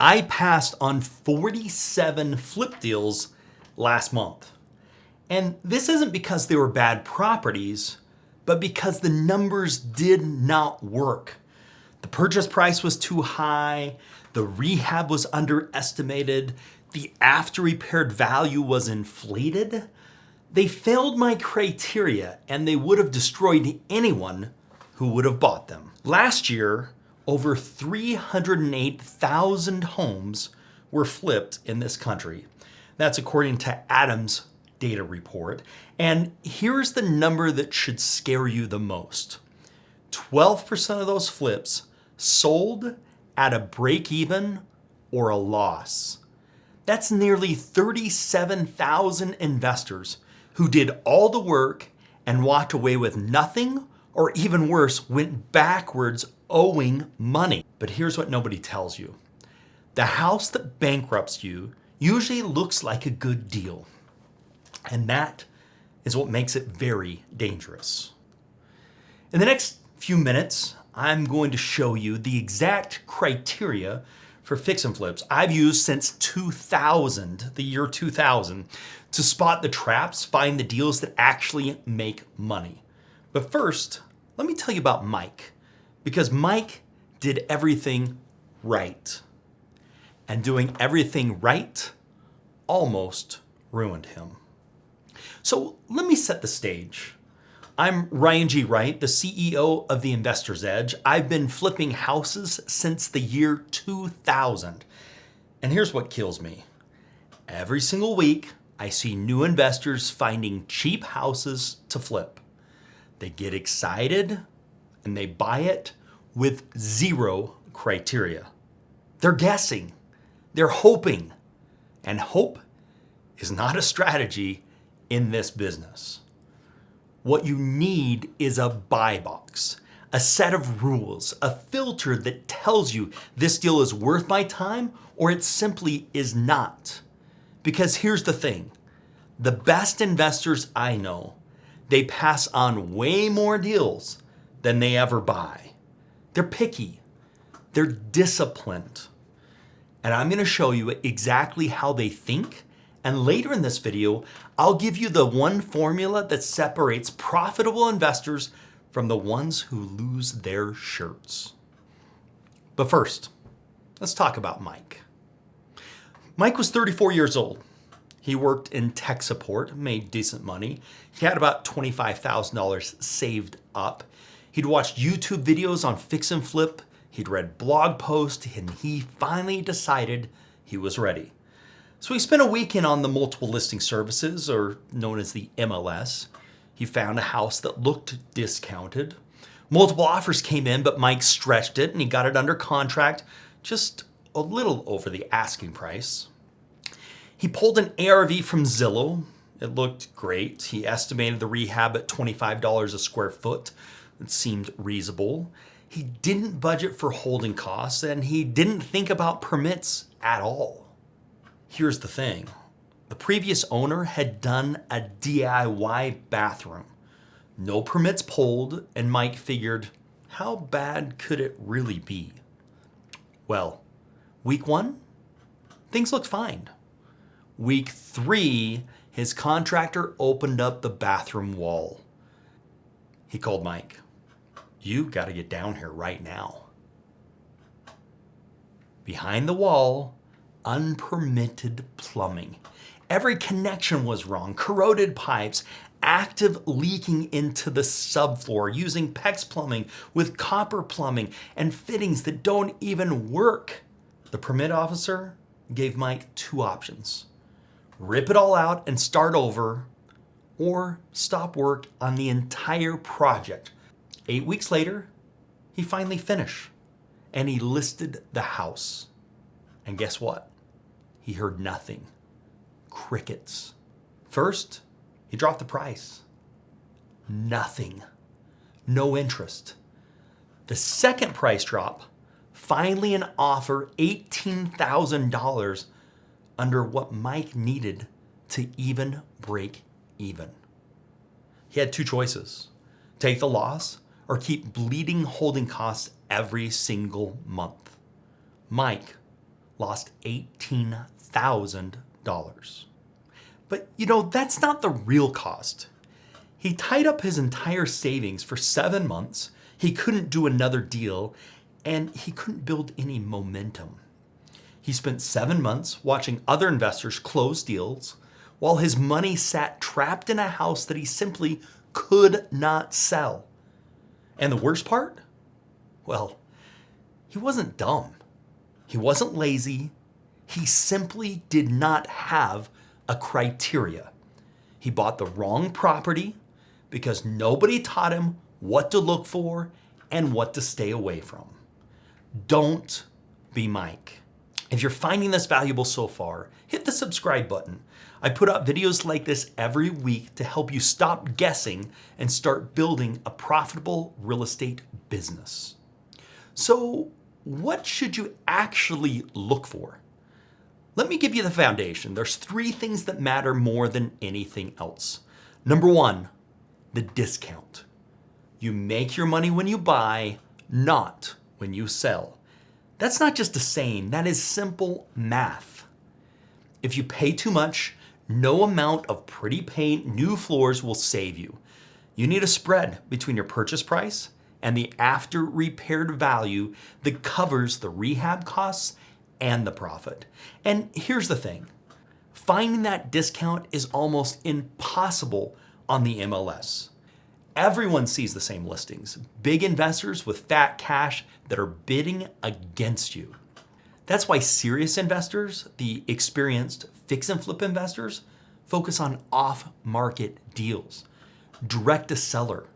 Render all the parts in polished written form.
I passed on 47 flip deals last month. And this isn't because they were bad properties, but because the numbers did not work. The purchase price was too high, the rehab was underestimated, the after repaired value was inflated. They failed my criteria and they would have destroyed anyone who would have bought them. Last year, over 308,000 homes were flipped in this country. That's according to Adam's data report. And here's the number that should scare you the most. 12% of those flips sold at a break even or a loss. That's nearly 37,000 investors who did all the work and walked away with nothing, or even worse, went backwards owing money. But here's what nobody tells you. The house that bankrupts you usually looks like a good deal. And that is what makes it very dangerous. In the next few minutes, I'm going to show you the exact criteria for fix and flips I've used since 2000, the year 2000, to spot the traps, find the deals that actually make money. But first, let me tell you about Mike, because Mike did everything right. And doing everything right almost ruined him. So let me set the stage. I'm Ryan G. Wright, the CEO of the Investor's Edge. I've been flipping houses since the year 2000. And here's what kills me. Every single week, I see new investors finding cheap houses to flip. They get excited and they buy it with zero criteria. They're guessing, they're hoping, and hope is not a strategy in this business. What you need is a buy box, a set of rules, a filter that tells you this deal is worth my time or it simply is not. Because here's the thing, the best investors I know, they pass on way more deals than they ever buy. They're picky, they're disciplined. And I'm gonna show you exactly how they think. And later in this video, I'll give you the one formula that separates profitable investors from the ones who lose their shirts. But first, let's talk about Mike. Mike was 34 years old. He worked in tech support, made decent money. He had about $25,000 saved up. He'd watched YouTube videos on fix and flip. He'd read blog posts, and he finally decided he was ready. So he spent a weekend on the multiple listing services, or known as the MLS. He found a house that looked discounted. Multiple offers came in, but Mike stretched it and he got it under contract, just a little over the asking price. He pulled an ARV from Zillow. It looked great. He estimated the rehab at $25 a square foot. It seemed reasonable. He didn't budget for holding costs and he didn't think about permits at all. Here's the thing. The previous owner had done a DIY bathroom. No permits pulled, and Mike figured, how bad could it really be? Well, week 1, things looked fine. Week 3, his contractor opened up the bathroom wall. He called Mike. You gotta get down here right now. Behind the wall, unpermitted plumbing. Every connection was wrong. Corroded pipes, active leaking into the subfloor, using PEX plumbing with copper plumbing and fittings that don't even work. The permit officer gave Mike 2 options. Rip it all out and start over, or stop work on the entire project. 8 weeks later, he finally finished and he listed the house. And guess what? He heard nothing. Crickets. First, he dropped the price. Nothing. No interest. The second price drop, finally an offer $18,000 under what Mike needed to even break even. He had 2 choices. Take the loss or keep bleeding holding costs every single month. Mike lost $18,000. But that's not the real cost. He tied up his entire savings for 7 months. He couldn't do another deal, and he couldn't build any momentum. He spent 7 months watching other investors close deals while his money sat trapped in a house that he simply could not sell. And the worst part? Well, he wasn't dumb. He wasn't lazy. He simply did not have a criteria. He bought the wrong property because nobody taught him what to look for and what to stay away from. Don't be Mike. If you're finding this valuable so far, hit the subscribe button. I put out videos like this every week to help you stop guessing and start building a profitable real estate business. So, what should you actually look for? Let me give you the foundation. There's 3 things that matter more than anything else. Number 1, the discount. You make your money when you buy, not when you sell. That's not just a saying, that is simple math. If you pay too much, no amount of pretty paint, new floors will save you. You need a spread between your purchase price and the after repaired value that covers the rehab costs and the profit. And here's the thing, finding that discount is almost impossible on the MLS. Everyone sees the same listings, big investors with fat cash that are bidding against you. That's why serious investors, the experienced fix and flip investors, focus on off-market deals. Direct to seller.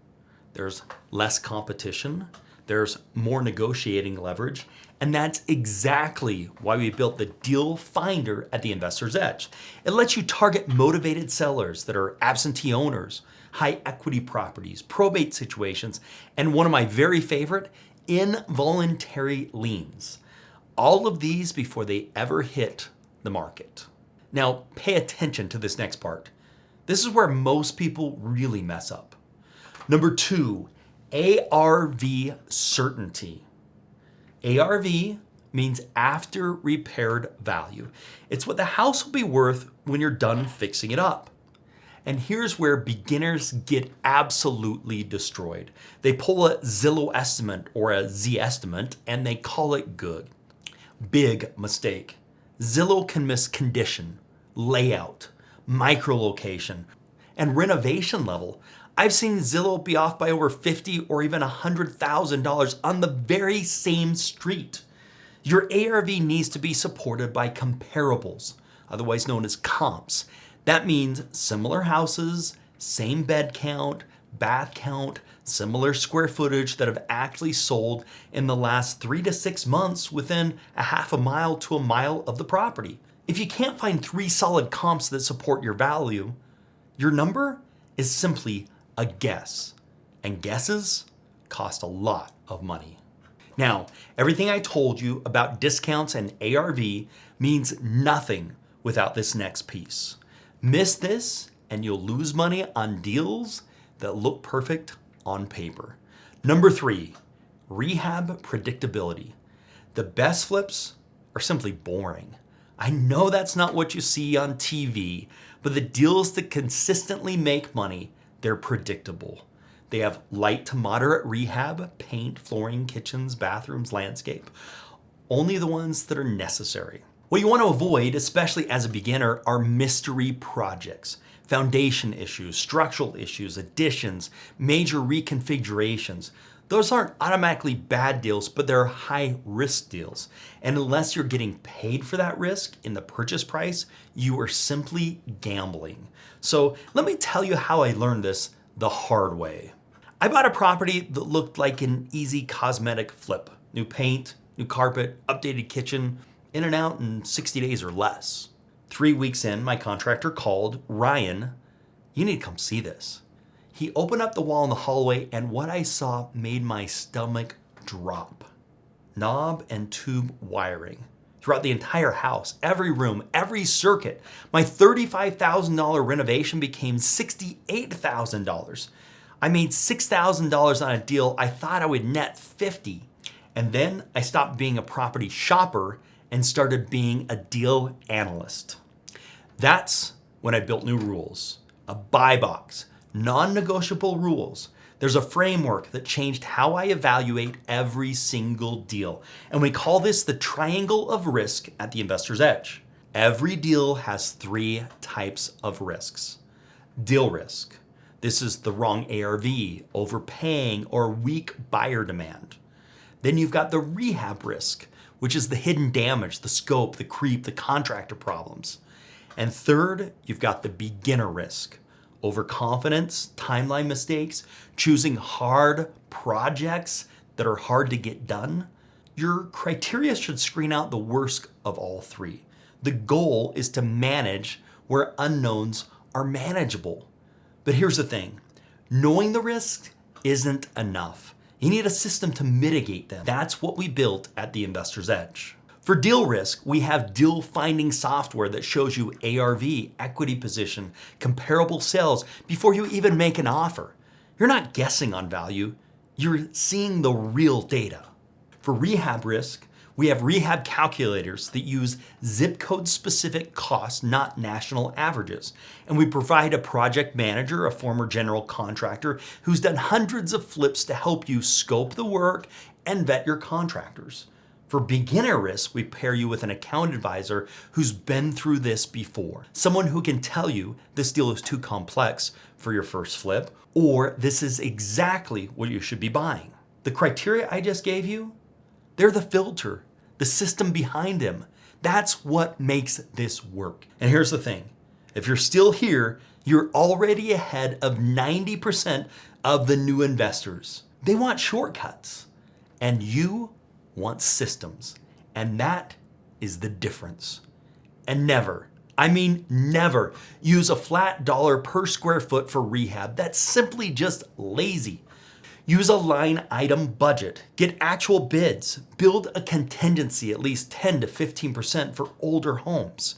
There's less competition, there's more negotiating leverage, and that's exactly why we built the Deal Finder at the Investor's Edge. It lets you target motivated sellers that are absentee owners, high equity properties, probate situations, and one of my very favorite, involuntary liens. All of these before they ever hit the market. Now, pay attention to this next part. This is where most people really mess up. Number 2, ARV certainty. ARV means after repaired value. It's what the house will be worth when you're done fixing it up. And here's where beginners get absolutely destroyed. They pull a Zillow estimate or a Z estimate and they call it good. Big mistake. Zillow can miss condition, layout, micro-location, and renovation level. I've seen Zillow be off by over $50,000 or even $100,000 on the very same street. Your ARV needs to be supported by comparables, otherwise known as comps. That means similar houses, same bed count, bath count, similar square footage that have actually sold in the last 3 to 6 months within a half a mile to a mile of the property. If you can't find 3 solid comps that support your value, your number is simply a guess. And guesses cost a lot of money. Now, everything I told you about discounts and ARV means nothing without this next piece. Miss this and you'll lose money on deals that look perfect on paper. Number 3, rehab predictability. The best flips are simply boring. I know that's not what you see on TV, but the deals that consistently make money, they're predictable. They have light to moderate rehab, paint, flooring, kitchens, bathrooms, landscape. Only the ones that are necessary. What you want to avoid, especially as a beginner, are mystery projects. Foundation issues, structural issues, additions, major reconfigurations. Those aren't automatically bad deals, but they're high risk deals. And unless you're getting paid for that risk in the purchase price, you are simply gambling. So let me tell you how I learned this the hard way. I bought a property that looked like an easy cosmetic flip. New paint, new carpet, updated kitchen, in and out in 60 days or less. 3 weeks in, my contractor called, Ryan, you need to come see this. He opened up the wall in the hallway and what I saw made my stomach drop. Knob and tube wiring throughout the entire house, every room, every circuit. My $35,000 renovation became $68,000. I made $6,000 on a deal I thought I would net $50,000. And then I stopped being a property shopper and started being a deal analyst. That's when I built new rules, a buy box, non-negotiable rules. There's a framework that changed how I evaluate every single deal. And we call this the triangle of risk at the investor's edge. Every deal has 3 types of risks. Deal risk. This is the wrong ARV, overpaying, or weak buyer demand. Then you've got the rehab risk, which is the hidden damage, the scope, the creep, the contractor problems. And third, you've got the beginner risk, overconfidence, timeline mistakes, choosing hard projects that are hard to get done. Your criteria should screen out the worst of all 3. The goal is to manage where unknowns are manageable. But here's the thing, knowing the risk isn't enough. You need a system to mitigate them. That's what we built at the Investor's Edge. For deal risk, we have deal finding software that shows you ARV, equity position, comparable sales before you even make an offer. You're not guessing on value, you're seeing the real data. For rehab risk, we have rehab calculators that use zip code specific costs, not national averages. And we provide a project manager, a former general contractor, who's done hundreds of flips to help you scope the work and vet your contractors. For beginner risk, we pair you with an account advisor who's been through this before. Someone who can tell you this deal is too complex for your first flip, or this is exactly what you should be buying. The criteria I just gave you, they're the filter, the system behind them. That's what makes this work. And here's the thing, if you're still here, you're already ahead of 90% of the new investors. They want shortcuts, and you want systems. And that is the difference. And never, I mean never, use a flat dollar per square foot for rehab. That's simply just lazy. Use a line item budget, get actual bids, build a contingency at least 10 to 15% for older homes.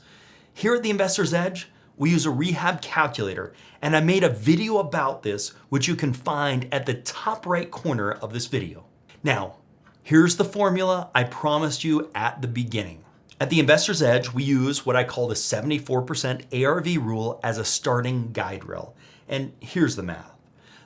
Here at the Investor's Edge, we use a rehab calculator, and I made a video about this, which you can find at the top right corner of this video. Now, here's the formula I promised you at the beginning. At the Investor's Edge, we use what I call the 74% ARV rule as a starting guide rail. And here's the math.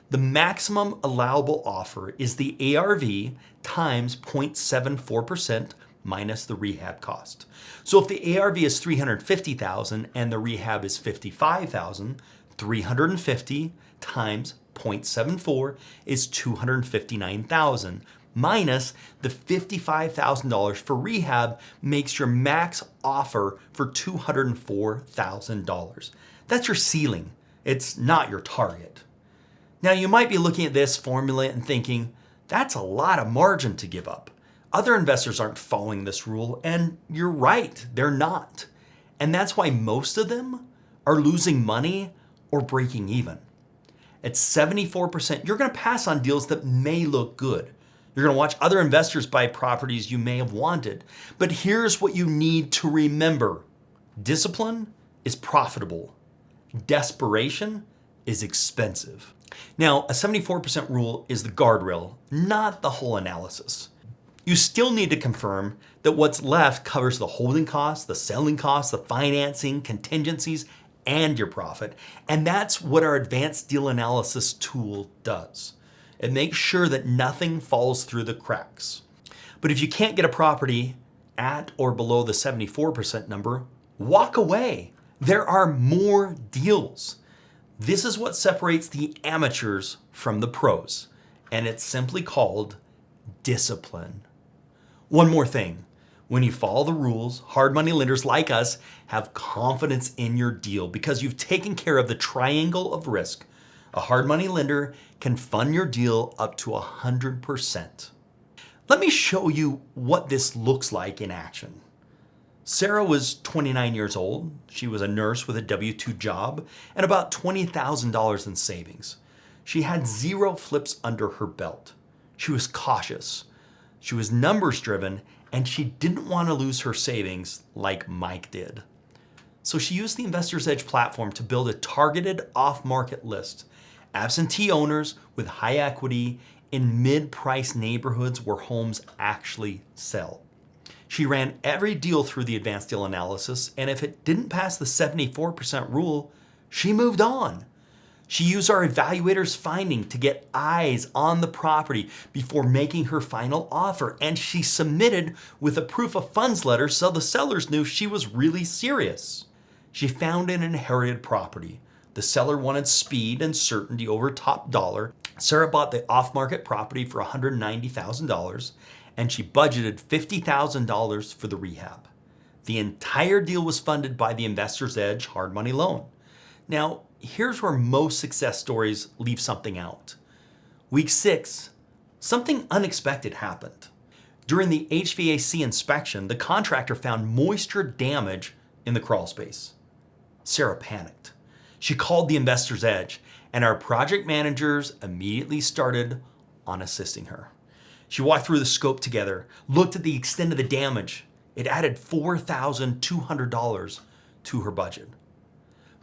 The maximum allowable offer is the ARV times 0.74% minus the rehab cost. So if the ARV is $350,000 and the rehab is $55,000, 350 times 0.74 is $259,000 minus the $55,000 for rehab makes your max offer for $204,000. That's your ceiling. It's not your target. Now you might be looking at this formula and thinking, that's a lot of margin to give up. Other investors aren't following this rule, and you're right, they're not. And that's why most of them are losing money or breaking even. At 74%, you're gonna pass on deals that may look good. You're gonna watch other investors buy properties you may have wanted. But here's what you need to remember. Discipline is profitable. Desperation is expensive. Now, a 74% rule is the guardrail, not the whole analysis. You still need to confirm that what's left covers the holding costs, the selling costs, the financing, contingencies, and your profit. And that's what our advanced deal analysis tool does. It makes sure that nothing falls through the cracks. But if you can't get a property at or below the 74% number, walk away. There are more deals. This is what separates the amateurs from the pros, and it's simply called discipline. One more thing, when you follow the rules, hard money lenders like us have confidence in your deal because you've taken care of the triangle of risk. A hard money lender can fund your deal up to 100%. Let me show you what this looks like in action. Sarah was 29 years old. She was a nurse with a W-2 job and about $20,000 in savings. She had 0 flips under her belt. She was cautious. She was numbers driven, and she didn't want to lose her savings like Mike did. So she used the Investor's Edge platform to build a targeted off-market list. Absentee owners with high equity in mid-price neighborhoods where homes actually sell. She ran every deal through the advanced deal analysis, and if it didn't pass the 74% rule, she moved on. She used our evaluator's finding to get eyes on the property before making her final offer, and she submitted with a proof of funds letter so the sellers knew she was really serious. She found an inherited property. The seller wanted speed and certainty over top dollar. Sarah bought the off-market property for $190,000, and she budgeted $50,000 for the rehab. The entire deal was funded by the Investor's Edge hard money loan. Now, here's where most success stories leave something out. Week 6, something unexpected happened. During the HVAC inspection, the contractor found moisture damage in the crawl space. Sarah panicked. She called the Investor's Edge, and our project managers immediately started on assisting her. She walked through the scope together, looked at the extent of the damage. It added $4,200 to her budget.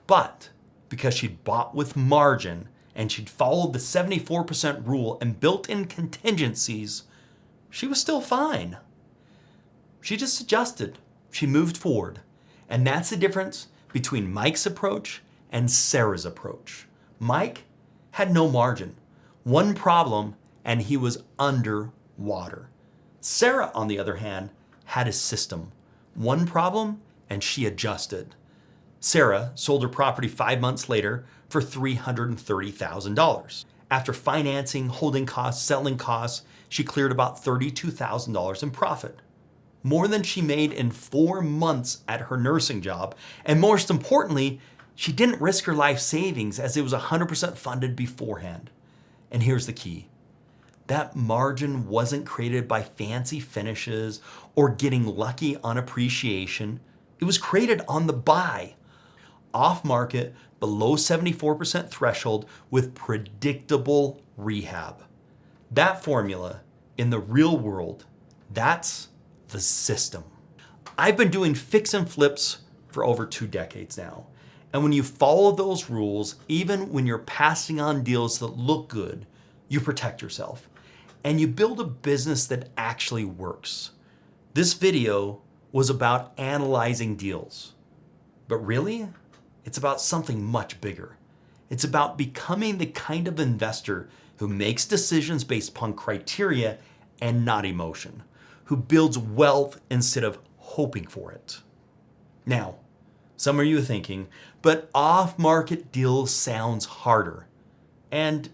But because she'd bought with margin and she'd followed the 74% rule and built in contingencies, she was still fine. She just adjusted. She moved forward. And that's the difference between Mike's approach and Sarah's approach. Mike had no margin, one problem, and he was underwater. Sarah, on the other hand, had a system, one problem, and she adjusted. Sarah sold her property 5 months later for $330,000. After financing, holding costs, selling costs, she cleared about $32,000 in profit. More than she made in 4 months at her nursing job, and most importantly, she didn't risk her life savings as it was 100% funded beforehand. And here's the key. That margin wasn't created by fancy finishes or getting lucky on appreciation. It was created on the buy. Off-market, below 74% threshold with predictable rehab. That formula, in the real world, that's the system. I've been doing fix and flips for over 2 decades now. And when you follow those rules, even when you're passing on deals that look good, you protect yourself. And you build a business that actually works. This video was about analyzing deals. But really, it's about something much bigger. It's about becoming the kind of investor who makes decisions based upon criteria and not emotion, who builds wealth instead of hoping for it. Now, some of you are thinking, but off-market deals sounds harder. And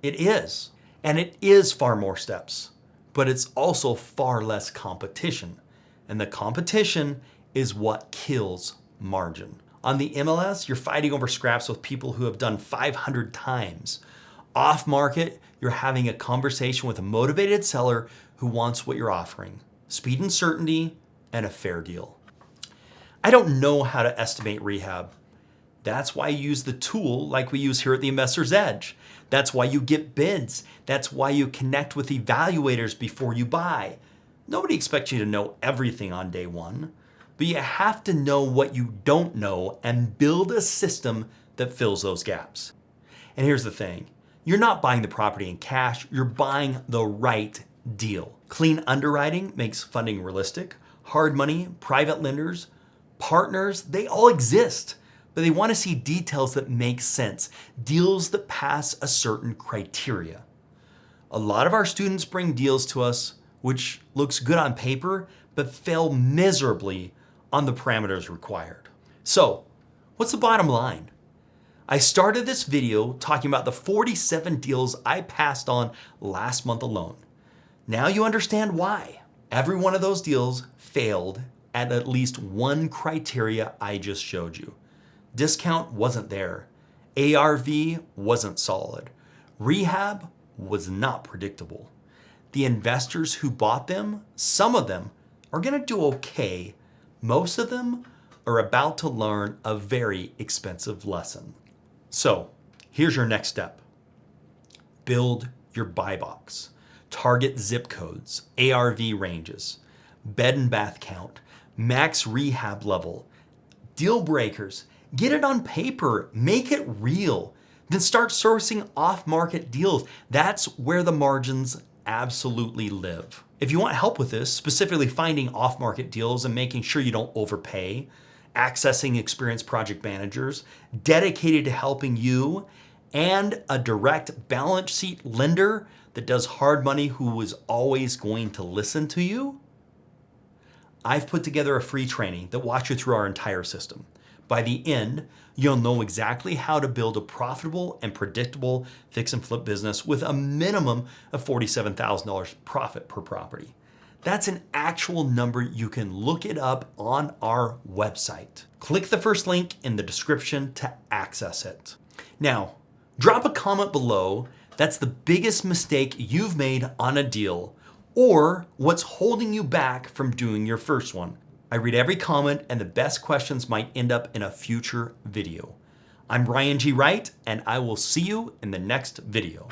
it is. And it is far more steps, but it's also far less competition. And the competition is what kills margin. On the MLS, you're fighting over scraps with people who have done 500 times. Off market, you're having a conversation with a motivated seller who wants what you're offering. Speed and certainty and a fair deal. I don't know how to estimate rehab. That's why you use the tool like we use here at the Investor's Edge. That's why you get bids. That's why you connect with evaluators before you buy. Nobody expects you to know everything on day one, but you have to know what you don't know and build a system that fills those gaps. And here's the thing. You're not buying the property in cash. You're buying the right deal. Clean underwriting makes funding realistic. Hard money, private lenders, partners, they all exist. But they want to see details that make sense, deals that pass a certain criteria. A lot of our students bring deals to us which looks good on paper, but fail miserably on the parameters required. So, what's the bottom line? I started this video talking about the 47 deals I passed on last month alone. Now you understand why. Every one of those deals failed at least one criteria I just showed you. Discount wasn't there. ARV wasn't solid. Rehab was not predictable. The investors who bought them, some of them are going to do okay. Most of them are about to learn a very expensive lesson. So here's your next step. Build your buy box. Target zip codes, ARV ranges, bed and bath count, max rehab level, deal breakers. Get it on paper, make it real. Then start sourcing off-market deals. That's where the margins absolutely live. If you want help with this, specifically finding off-market deals and making sure you don't overpay, accessing experienced project managers dedicated to helping you, and a direct balance sheet lender that does hard money who is always going to listen to you, I've put together a free training that walks you through our entire system. By the end, you'll know exactly how to build a profitable and predictable fix and flip business with a minimum of $47,000 profit per property. That's an actual number. You can look it up on our website. Click the first link in the description to access it. Now, drop a comment below. That's the biggest mistake you've made on a deal, or what's holding you back from doing your first one. I read every comment, and the best questions might end up in a future video. I'm Ryan G. Wright, and I will see you in the next video.